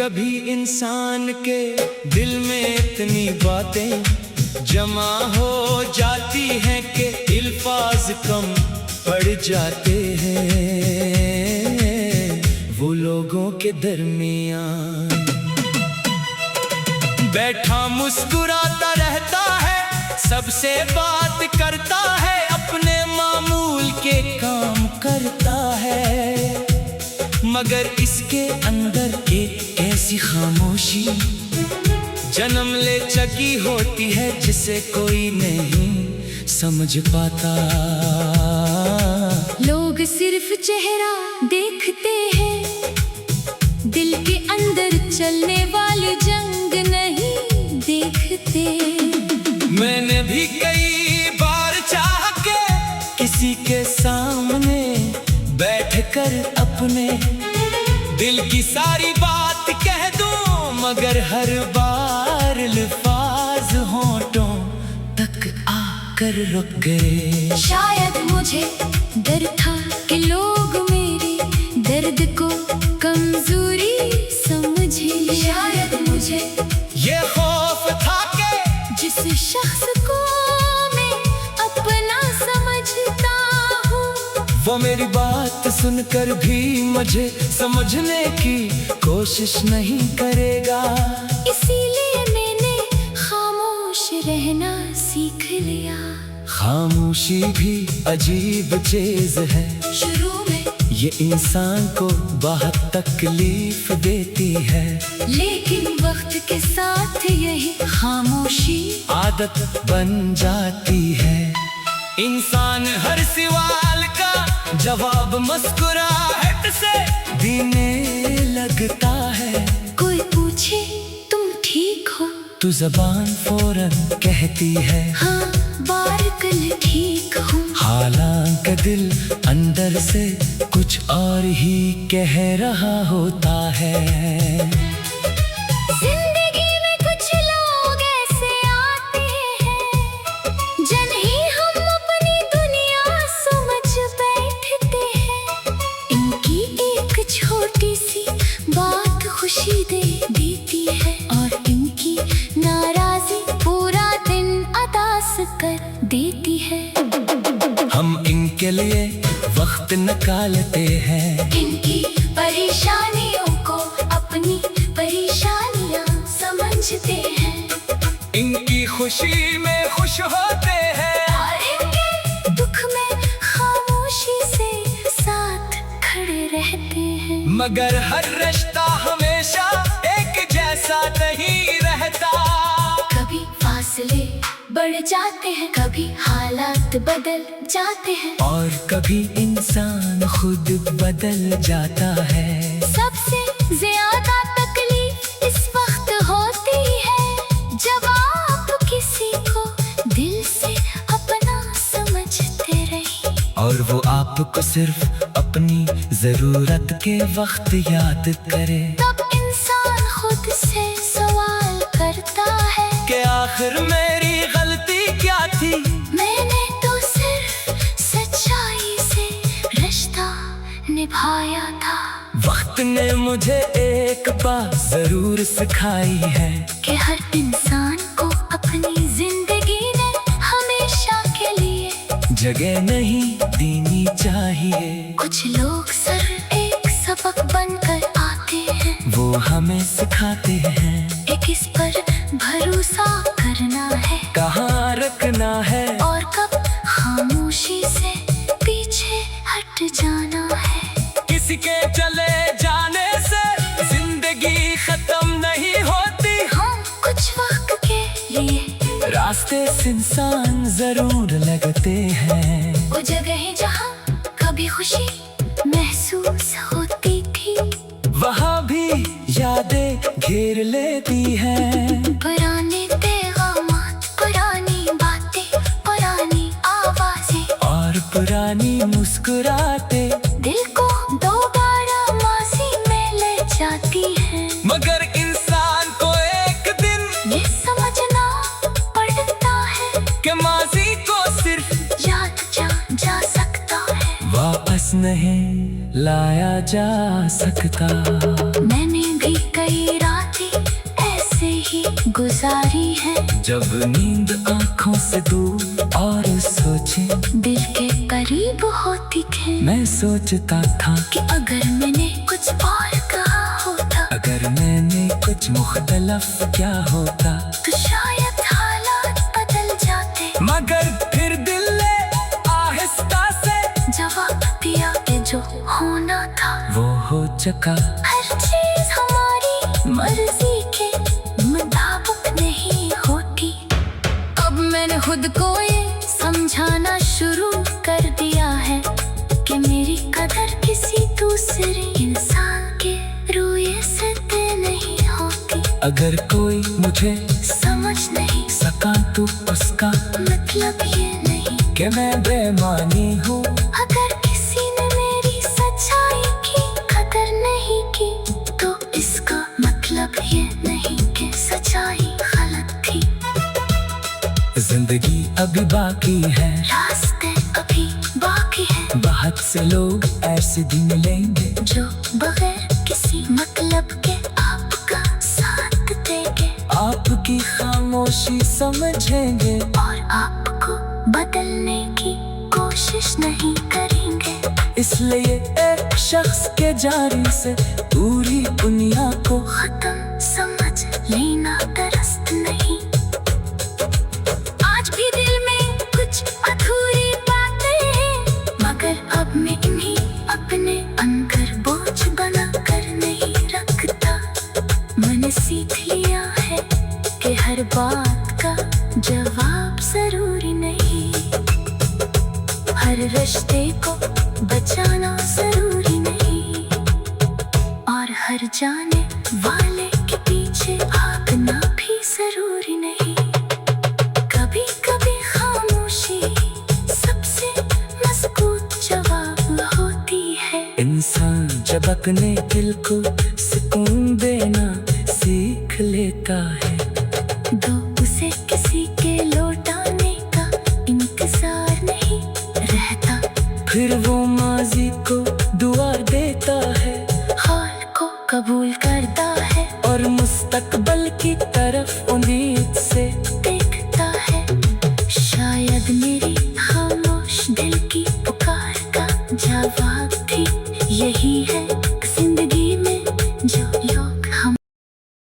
कभी इंसान के दिल में इतनी बातें जमा हो जाती हैं कि अल्फाज कम पड़ जाते हैं वो लोगों के दरमियान। बैठा मुस्कुराता रहता है, सबसे बात करता है, अपने मामूल के काम करता है, मगर इसके अंदर एक ऐसी खामोशी जन्म ले चुकी होती है जिसे कोई नहीं समझ पाता। लोग सिर्फ चेहरा देखते हैं, दिल के अंदर चलने वाली जंग नहीं देखते। मैंने भी कई बार चाह के किसी के सामने बैठकर अपने दिल की सारी बात कह दूं, मगर हर बार अल्फाज होंठों तक आकर रुक गए। शायद मुझे डर था कि लोग मेरे दर्द को कमजोरी समझें। शायद मुझे ये खौफ था कि जिस शख्स को मैं अपना समझता हूँ वो मेरी बात सुनकर भी मुझे समझने की कोशिश नहीं करेगा। इसीलिए मैंने खामोश रहना सीख लिया। खामोशी भी अजीब चीज है, शुरू में ये इंसान को बहुत तकलीफ देती है, लेकिन वक्त के साथ यही खामोशी आदत बन जाती है। इंसान हर सवाल का जवाब मुस्कुराहट से देने लगता है। कोई पूछे तुम ठीक हो तू जबान फौरन कहती है हाँ बारकल ठीक हूँ, हालांकि दिल अंदर से कुछ और ही कह रहा होता है। जिंदगी में कुछ लोग ऐसे आते हैं जन ही हम अपनी दुनिया समझ बैठते हैं। इनकी एक छोटी सी बात खुशी दे देती है और इनकी नाराजी पूरा दिन अदास कर देती है। हम इनके लिए वक्त निकालते हैं, इनकी परेशानियों को अपनी परेशानियां समझते हैं, इनकी खुशी में खुश होते हैं और इनके दुख में खामोशी से साथ खड़े रहते हैं। मगर हर रिश्ता हमेशा एक जैसा नहीं रहता। कभी फासले बढ़ जाते हैं, कभी हालात बदल जाते हैं, और कभी इंसान खुद बदल जाता है। सबसे ज्यादा तकलीफ इस वक्त होती है जब आप किसी को दिल से अपना समझते रहे और वो आपको सिर्फ अपनी जरूरत के वक्त याद करे। तब इंसान खुद से सवाल करता है कि आखिर मेरी गलती क्या थी। मैंने तो सिर्फ सच्चाई से रिश्ता निभाया था। वक्त ने मुझे एक बात जरूर सिखाई है कि हर इंसान को अपनी जिंदगी में हमेशा के लिए जगह नहीं देनी चाहिए। कुछ लोग सिर्फ एक सबक बनकर आते हैं, वो हमें सिखाते हैं कि किस पर भरोसा करना है, कहाँ रखना है और कब खामोशी से पीछे हट जाना है। किसी के चले जाने से जिंदगी खत्म नहीं होती। हम कुछ वक्त के लिए रास्ते से इंसान जरूर लगते हैं, वो जगह जहाँ कभी खुशी महसूस होती थी वहाँ भी यादें घेर लेती हैं। पुराने पैगामात, पुरानी बातें, पुरानी आवाजें और पुरानी मुस्कुराते दिल को दोबारा माजी में ले जाती हैं। मगर इंसान को एक दिन ये समझना पड़ता है के माजी को सिर्फ याद जा सकता है, वापस नहीं लाया जा सकता। मैंने भी कई रातें ऐसे ही गुजारी है। जब नींद आँखों से दूर और सोचे दिल के करीब होती थे, मैं सोचता था कि अगर मैंने कुछ और कहा होता, अगर मैंने कुछ मुख्तलफ क्या होता, तो शायद हालात बदल जाते। मगर फिर दिल ने आहिस्ता से जवाब दिया कि जो होना था वो हो चुका। हर चीज हमारी मर्जी के मुताबिक नहीं होती। अब मैंने खुद को ये समझाना शुरू कर दिया है कि मेरी कदर किसी दूसरे इंसान के रुए से तय नहीं होती। अगर कोई मुझे समझ नहीं सका तो उसका मतलब ये नहीं कि मैं बेमानी हूँ। अगर किसी ने मेरी सच्चाई की कदर नहीं की, तो इसका मतलब ये नहीं कि सच्चाई गलत थी। जिंदगी अभी बाकी है, रास्ते अभी बाकी है, बहुत से लोग ऐसे दिन लेंगे जो बगैर किसी मतलब के आपका साथ देंगे आपकी खामोशी समझेंगे और आपको बदलने की कोशिश नहीं करेंगे। इसलिए एक शख्स के जारी से पूरी दुनिया को खत्म समझ लेना दुरुस्त नहीं। आज भी दिल में कुछ अधूरी बातें हैं, मगर अब मैं इन्हीं अपने अंदर बोझ बना कर नहीं रखता। मैंने सीख लिया है कि हर बात का जवाब जरूरी नहीं, हर रिश्ते को बचाना जरूरी नहीं, और हर जाने वाले के पीछे भागना भी जरूरी नहीं। कभी कभी खामोशी सबसे मजबूत जवाब होती है। इंसान जब अपने दिल को सुकून देना सीख लेता है, दो उसे किसी के लौटाने का इंतजार नहीं रहता। फिर वो माजी को दुआ देता है हाल को कबूल करता है और मुस्तकबल की